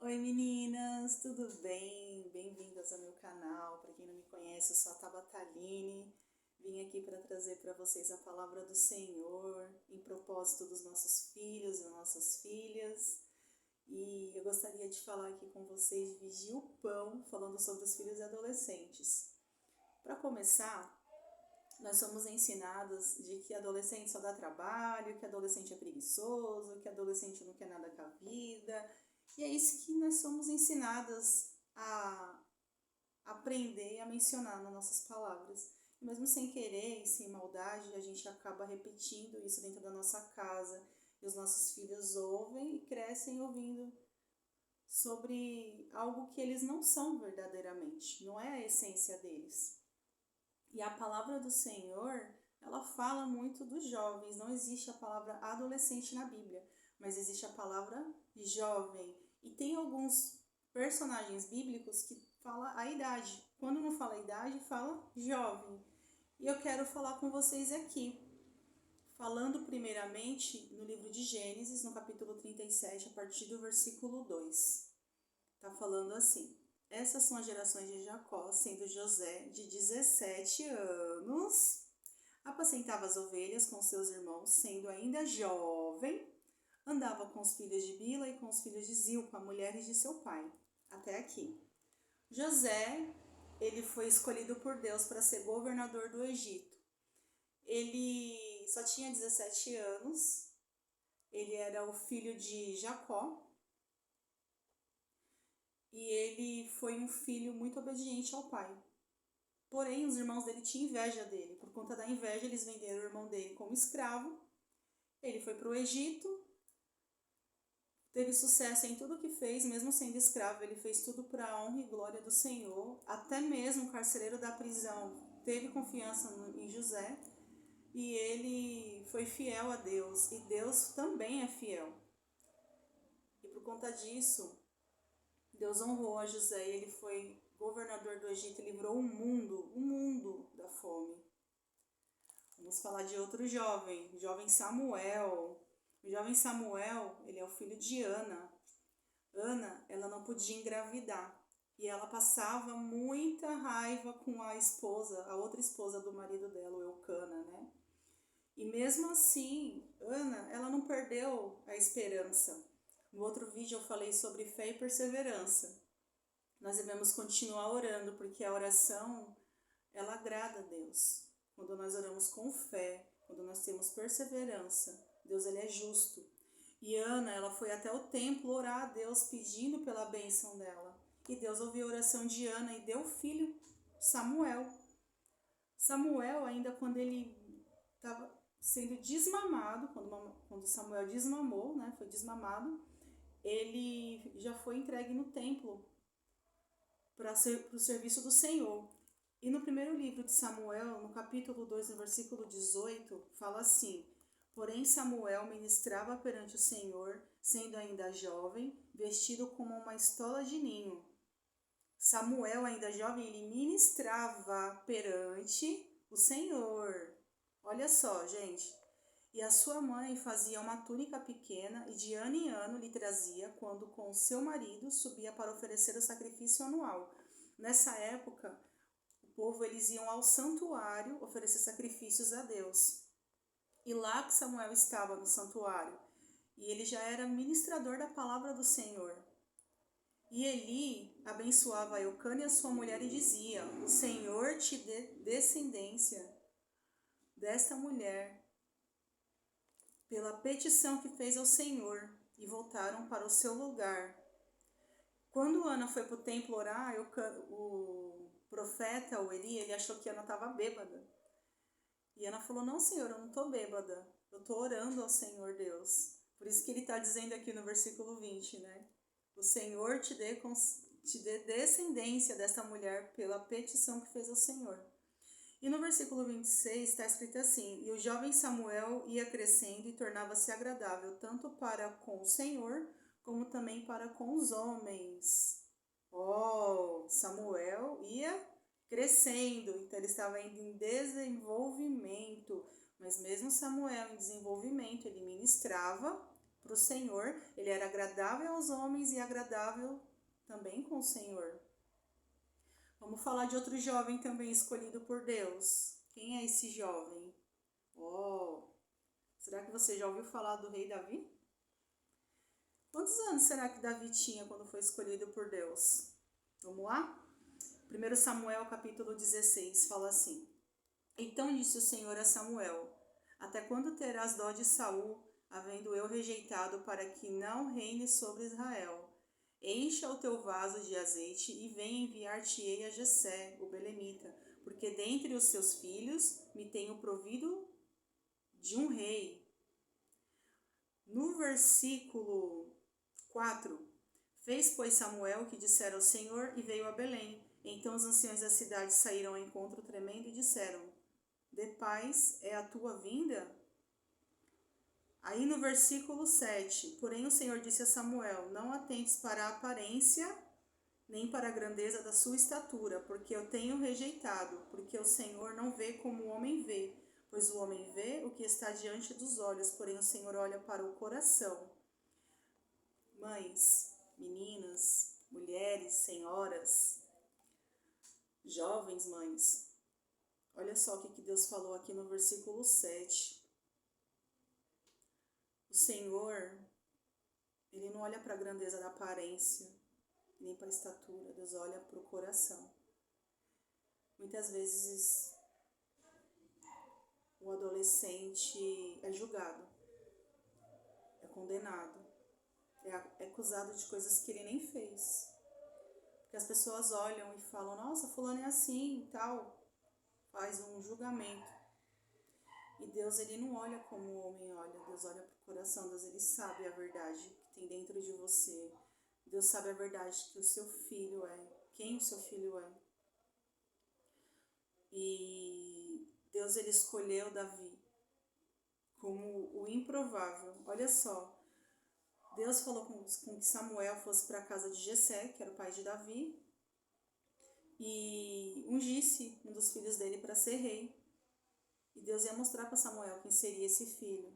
Oi meninas, tudo bem? Bem-vindas ao meu canal. Para quem não me conhece, eu sou a Tabata Aline. Vim aqui para trazer para vocês a palavra do Senhor em propósito dos nossos filhos e nossas filhas. E eu gostaria de falar aqui com vocês de Vigia o Pão, falando sobre os filhos e adolescentes. Para começar, nós somos ensinadas de que adolescente só dá trabalho, que adolescente é preguiçoso, que adolescente não quer nada com a vida. E é isso que nós somos ensinadas a aprender e a mencionar nas nossas palavras. E mesmo sem querer e sem maldade, a gente acaba repetindo isso dentro da nossa casa. E os nossos filhos ouvem e crescem ouvindo sobre algo que eles não são verdadeiramente, não é a essência deles. E a palavra do Senhor, ela fala muito dos jovens. Não existe a palavra adolescente na Bíblia, mas existe a palavra jovem. E tem alguns personagens bíblicos que fala a idade. Quando não fala a idade, fala jovem. E eu quero falar com vocês aqui, falando primeiramente no livro de Gênesis, no capítulo 37, a partir do versículo 2. Está falando assim: essas são as gerações de Jacó, sendo José de 17 anos, apacentava as ovelhas com seus irmãos, sendo ainda jovem, andava com os filhos de Bila e com os filhos de Zilpa, mulheres de seu pai. Até aqui. José, ele foi escolhido por Deus para ser governador do Egito. Ele só tinha 17 anos, ele era o filho de Jacó, e ele foi um filho muito obediente ao pai. Porém, os irmãos dele tinham inveja dele. Por conta da inveja, eles venderam o irmão dele como escravo. Ele foi para o Egito, teve sucesso em tudo que fez, mesmo sendo escravo. Ele fez tudo para a honra e glória do Senhor. Até mesmo o carcereiro da prisão teve confiança em José. E ele foi fiel a Deus. E Deus também é fiel. E por conta disso, Deus honrou a José e ele foi governador do Egito e livrou o mundo da fome. Vamos falar de outro jovem Samuel. O jovem Samuel, ele é o filho de Ana. Ana, ela não podia engravidar e ela passava muita raiva com a esposa, a outra esposa do marido dela, o Eucana, né? E mesmo assim, Ana, ela não perdeu a esperança. No outro vídeo eu falei sobre fé e perseverança. Nós devemos continuar orando, porque a oração, ela agrada a Deus. Quando nós oramos com fé, quando nós temos perseverança, Deus, ele é justo. E Ana, ela foi até o templo orar a Deus, pedindo pela bênção dela. E Deus ouviu a oração de Ana e deu o filho, Samuel. Samuel, ainda quando ele estava sendo desmamado, quando Samuel desmamou, né, foi desmamado, ele já foi entregue no templo para o serviço do Senhor. E no primeiro livro de Samuel, no capítulo 2, no versículo 18, fala assim: porém Samuel ministrava perante o Senhor, sendo ainda jovem, vestido como uma estola de ninho. Samuel, ainda jovem, ele ministrava perante o Senhor. Olha só, gente. E a sua mãe fazia uma túnica pequena e de ano em ano lhe trazia quando com o seu marido subia para oferecer o sacrifício anual. Nessa época, o povo eles iam ao santuário oferecer sacrifícios a Deus. E lá que Samuel estava no santuário, e ele já era ministrador da palavra do Senhor. E Eli abençoava a Eucana e a sua mulher e dizia: o Senhor te dê descendência desta mulher pela petição que fez ao Senhor, e voltaram para o seu lugar. Quando Ana foi para o templo orar, o profeta, o Eli, ele achou que Ana estava bêbada. E Ana falou: não, Senhor, eu não estou bêbada, eu estou orando ao Senhor Deus. Por isso que ele está dizendo aqui no versículo 20, né? O Senhor te dê descendência dessa mulher pela petição que fez ao Senhor. E no versículo 26 está escrito assim: e o jovem Samuel ia crescendo e tornava-se agradável, tanto para com o Senhor, como também para com os homens. Samuel ia crescendo, então ele estava indo em desenvolvimento. Mas mesmo Samuel em desenvolvimento, ele ministrava para o Senhor. Ele era agradável aos homens e agradável também com o Senhor. Vamos falar de outro jovem também escolhido por Deus. Quem é esse jovem? Será que você já ouviu falar do rei Davi? Quantos anos será que Davi tinha quando foi escolhido por Deus? Vamos lá? 1 Samuel capítulo 16 fala assim: Então disse o Senhor a Samuel: Até quando terás dó de Saul, havendo eu rejeitado, para que não reine sobre Israel? Encha o teu vaso de azeite e venha enviar-te-ei a Jessé, o belemita, porque dentre os seus filhos me tenho provido de um rei. No versículo 4, fez, pois, Samuel o que dissera ao Senhor e veio a Belém. Então os anciãos da cidade saíram ao encontro tremendo e disseram: De paz é a tua vinda? Aí no versículo 7, porém o Senhor disse a Samuel: Não atentes para a aparência, nem para a grandeza da sua estatura, porque eu tenho rejeitado, porque o Senhor não vê como o homem vê, pois o homem vê o que está diante dos olhos, porém o Senhor olha para o coração. Mães, meninas, mulheres, senhoras, jovens mães, olha só o que Deus falou aqui no versículo 7. O Senhor, Ele não olha para a grandeza da aparência, nem para a estatura. Deus olha para o coração. Muitas vezes o adolescente é julgado, é condenado, é acusado de coisas que ele nem fez. Porque as pessoas olham e falam: Nossa, fulano é assim e tal. Faz um julgamento. E Deus, Ele não olha como o homem olha. Deus olha para o coração. Deus, Ele sabe a verdade que tem dentro de você. Deus sabe a verdade que o seu filho é. Quem o seu filho é. E Deus, Ele escolheu Davi como o improvável. Olha só. Deus falou com que Samuel fosse para a casa de Jessé, que era o pai de Davi, e ungisse um dos filhos dele para ser rei. E Deus ia mostrar para Samuel quem seria esse filho.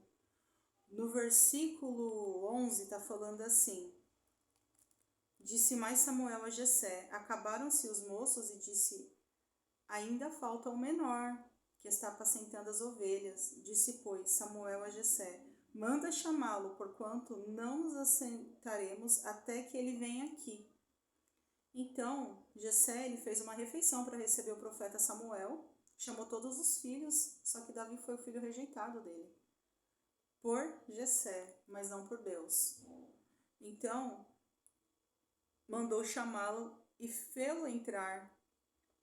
No versículo 11 está falando assim: Disse mais Samuel a Jessé: Acabaram-se os moços, e disse: Ainda falta o menor, que está apacentando as ovelhas. Disse, pois, Samuel a Jessé: Manda chamá-lo, porquanto não nos assentaremos até que ele venha aqui. Então, Jessé, ele fez uma refeição para receber o profeta Samuel, chamou todos os filhos, só que Davi foi o filho rejeitado dele, por Jessé, mas não por Deus. Então, mandou chamá-lo e fê-lo entrar,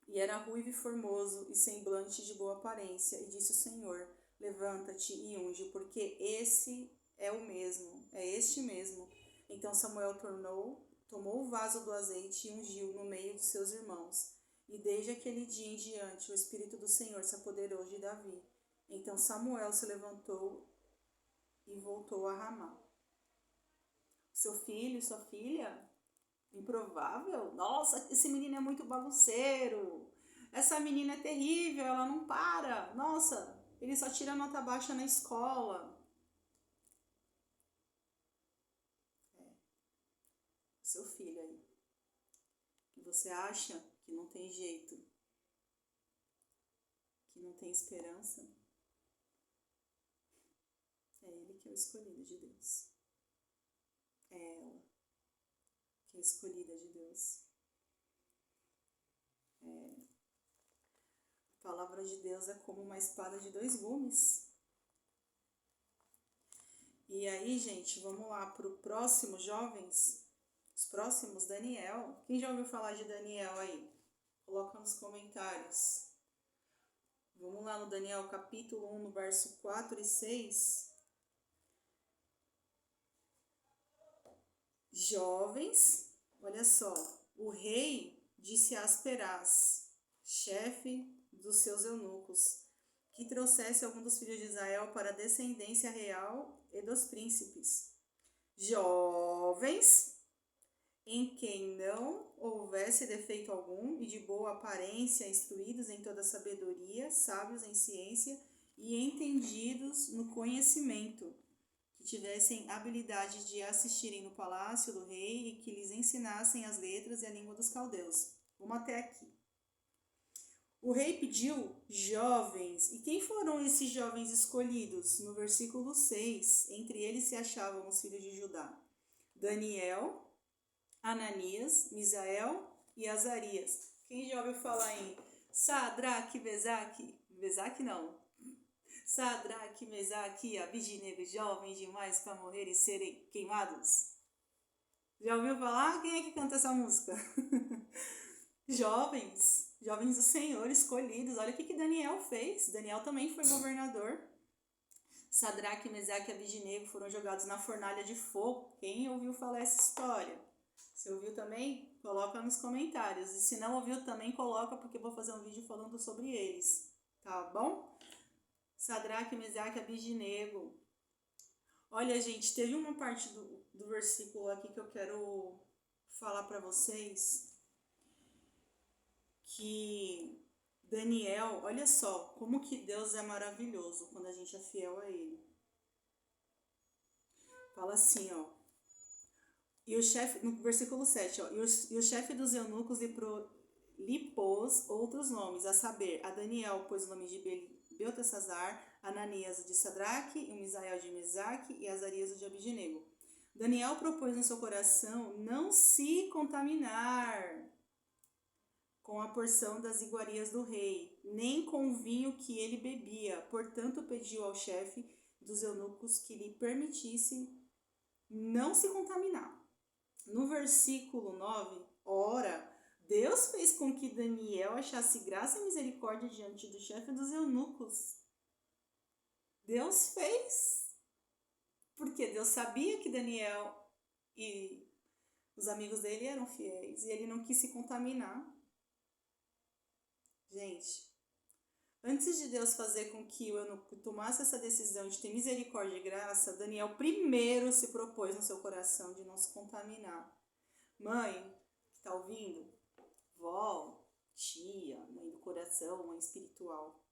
e era ruivo e formoso, e semblante de boa aparência, e disse o Senhor: Levanta-te e unge, porque esse é o mesmo, é este mesmo. Então Samuel tomou o vaso do azeite e ungiu no meio de seus irmãos. E desde aquele dia em diante o Espírito do Senhor se apoderou de Davi. Então Samuel se levantou e voltou a Ramá. Seu filho e sua filha? Improvável? Nossa, esse menino é muito bagunceiro. Essa menina é terrível, ela não para. Nossa, ele só tira nota baixa na escola. Seu filho aí, que você acha que não tem jeito, que não tem esperança, é ele que é o escolhido de Deus. É ela que é escolhida de Deus. A palavra de Deus é como uma espada de 2 gumes. E aí, gente, vamos lá para o próximo, jovens. Os próximos, Daniel. Quem já ouviu falar de Daniel aí? Coloca nos comentários. Vamos lá no Daniel capítulo 1, no verso 4 e 6. Jovens, olha só. O rei disse a Asperás, chefe dos seus eunucos, que trouxesse algum dos filhos de Israel para a descendência real e dos príncipes. Jovens, em quem não houvesse defeito algum, e de boa aparência, instruídos em toda sabedoria, sábios em ciência e entendidos no conhecimento, que tivessem habilidade de assistirem no palácio do rei e que lhes ensinassem as letras e a língua dos caldeus. Vamos até aqui. O rei pediu jovens. E quem foram esses jovens escolhidos? No versículo 6, entre eles se achavam os filhos de Judá: Daniel, Ananias, Misael e Azarias. Quem já ouviu falar em Sadraque, Mesaque não. Sadraque, Mesaque e Abidinego, jovens demais para morrer e serem queimados. Já ouviu falar? Quem é que canta essa música? Jovens do Senhor escolhidos. Olha o que Daniel fez. Daniel também foi governador. Sadraque, Mesaque e Abidinego foram jogados na fornalha de fogo. Quem ouviu falar essa história? Se ouviu também, coloca nos comentários. E se não ouviu também, coloca, porque eu vou fazer um vídeo falando sobre eles. Tá bom? Sadraque, Mesaque e Abidinego. Olha, gente, teve uma parte do versículo aqui que eu quero falar para vocês. Que Daniel, olha só, como que Deus é maravilhoso quando a gente é fiel a Ele. Fala assim, ó. E o chefe, no versículo 7, ó. E o chefe dos eunucos lhe pôs outros nomes, a saber, a Daniel pôs o nome de Beltesazar, Ananias o de Sadraque, e Misael de Mesaque e Azarias o de Abidinego. Daniel propôs no seu coração não se contaminar com a porção das iguarias do rei, nem com o vinho que ele bebia. Portanto, pediu ao chefe dos eunucos que lhe permitisse não se contaminar. No versículo 9, ora, Deus fez com que Daniel achasse graça e misericórdia diante do chefe dos eunucos. Deus fez. Porque Deus sabia que Daniel e os amigos dele eram fiéis e ele não quis se contaminar. Gente, antes de Deus fazer com que o eunuco tomasse essa decisão de ter misericórdia e graça, Daniel primeiro se propôs no seu coração de não se contaminar. Mãe, que está ouvindo? Vó, tia, mãe do coração, mãe espiritual.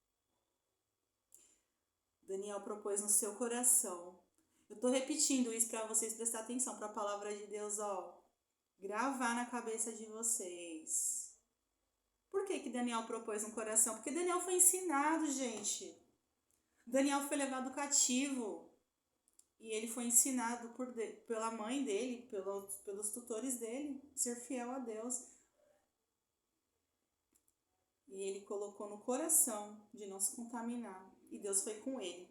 Daniel propôs no seu coração. Eu estou repetindo isso para vocês prestar atenção, para a palavra de Deus, ó, gravar na cabeça de vocês. Por que Daniel propôs no coração? Porque Daniel foi ensinado, gente. Daniel foi levado cativo. E ele foi ensinado pela mãe dele, pelos tutores dele, ser fiel a Deus. E ele colocou no coração de não se contaminar. E Deus foi com ele.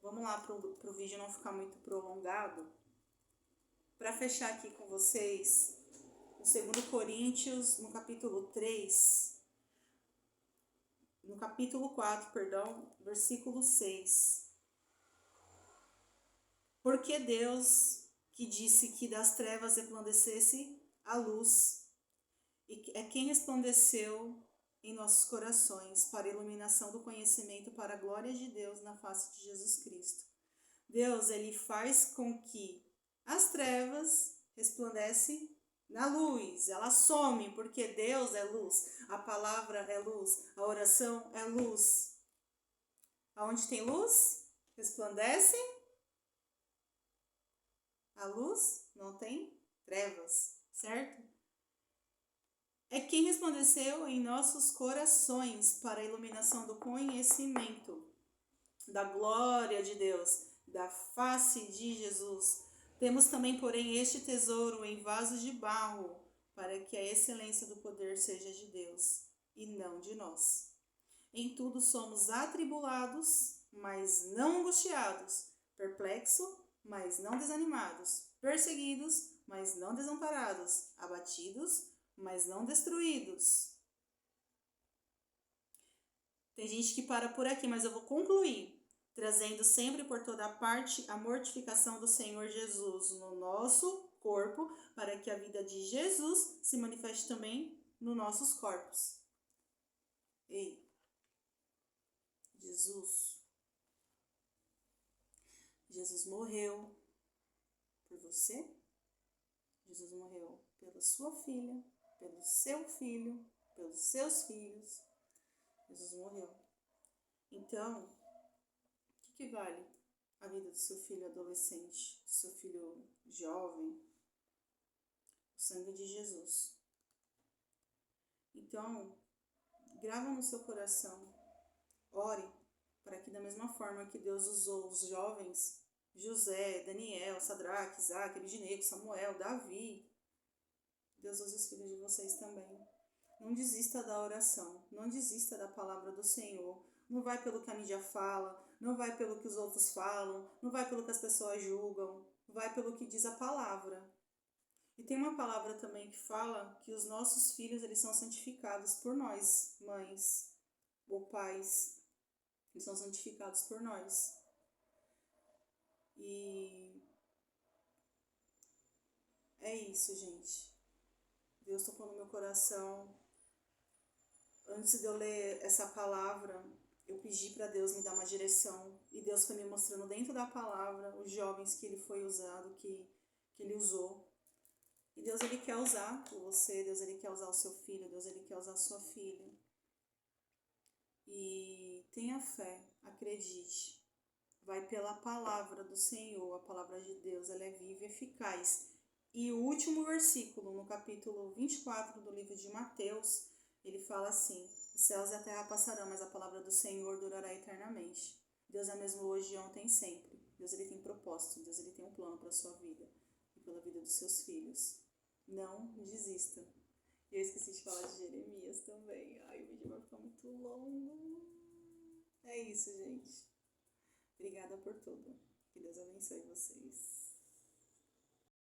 Vamos lá para o vídeo não ficar muito prolongado. Para fechar aqui com vocês, no 2 Coríntios, no capítulo 3... No capítulo 4, versículo 6. Porque Deus que disse que das trevas resplandecesse a luz, e é quem resplandeceu em nossos corações para a iluminação do conhecimento para a glória de Deus na face de Jesus Cristo. Deus, ele faz com que as trevas resplandecem na luz, ela some, porque Deus é luz, a palavra é luz, a oração é luz. Aonde tem luz, resplandece a luz, não tem trevas, certo? É quem resplandeceu em nossos corações para a iluminação do conhecimento da glória de Deus, da face de Jesus. Temos também, porém, este tesouro em vasos de barro, para que a excelência do poder seja de Deus e não de nós. Em tudo somos atribulados, mas não angustiados, perplexos, mas não desanimados, perseguidos, mas não desamparados, abatidos, mas não destruídos. Tem gente que para por aqui, mas eu vou concluir. Trazendo sempre por toda parte a mortificação do Senhor Jesus no nosso corpo, para que a vida de Jesus se manifeste também nos nossos corpos. Ei, Jesus morreu por você, Jesus morreu pela sua filha, pelo seu filho, pelos seus filhos. Jesus morreu. Então, o que vale? a vida do seu filho adolescente, do seu filho jovem, o sangue de Jesus. Então, grava no seu coração, ore para que da mesma forma que Deus usou os jovens, José, Daniel, Sadraque, Isaac, Abidinego, Samuel, Davi, Deus use os filhos de vocês também. Não desista da oração, não desista da palavra do Senhor. Não vai pelo que a mídia fala, não vai pelo que os outros falam, não vai pelo que as pessoas julgam, vai pelo que diz a palavra. E tem uma palavra também que fala que os nossos filhos, eles são santificados por nós, mães ou pais. Eles são santificados por nós. E é isso, gente. Deus tocou no meu coração. Antes de eu ler essa palavra, eu pedi para Deus me dar uma direção. E Deus foi me mostrando dentro da palavra os jovens que ele foi usado, que ele usou. E Deus, ele quer usar você, Deus, ele quer usar o seu filho, Deus, ele quer usar a sua filha. E tenha fé, acredite. Vai pela palavra do Senhor, a palavra de Deus, ela é viva e eficaz. E o último versículo, no capítulo 24 do livro de Mateus, ele fala assim: os céus e a terra passarão, mas a palavra do Senhor durará eternamente. Deus é mesmo hoje, ontem e sempre. Deus, ele tem propósito, Deus, ele tem um plano para a sua vida e pela vida dos seus filhos. Não desista. Eu esqueci de falar de Jeremias também. Ai, o vídeo vai ficar muito longo. É isso, gente. Obrigada por tudo. Que Deus abençoe vocês.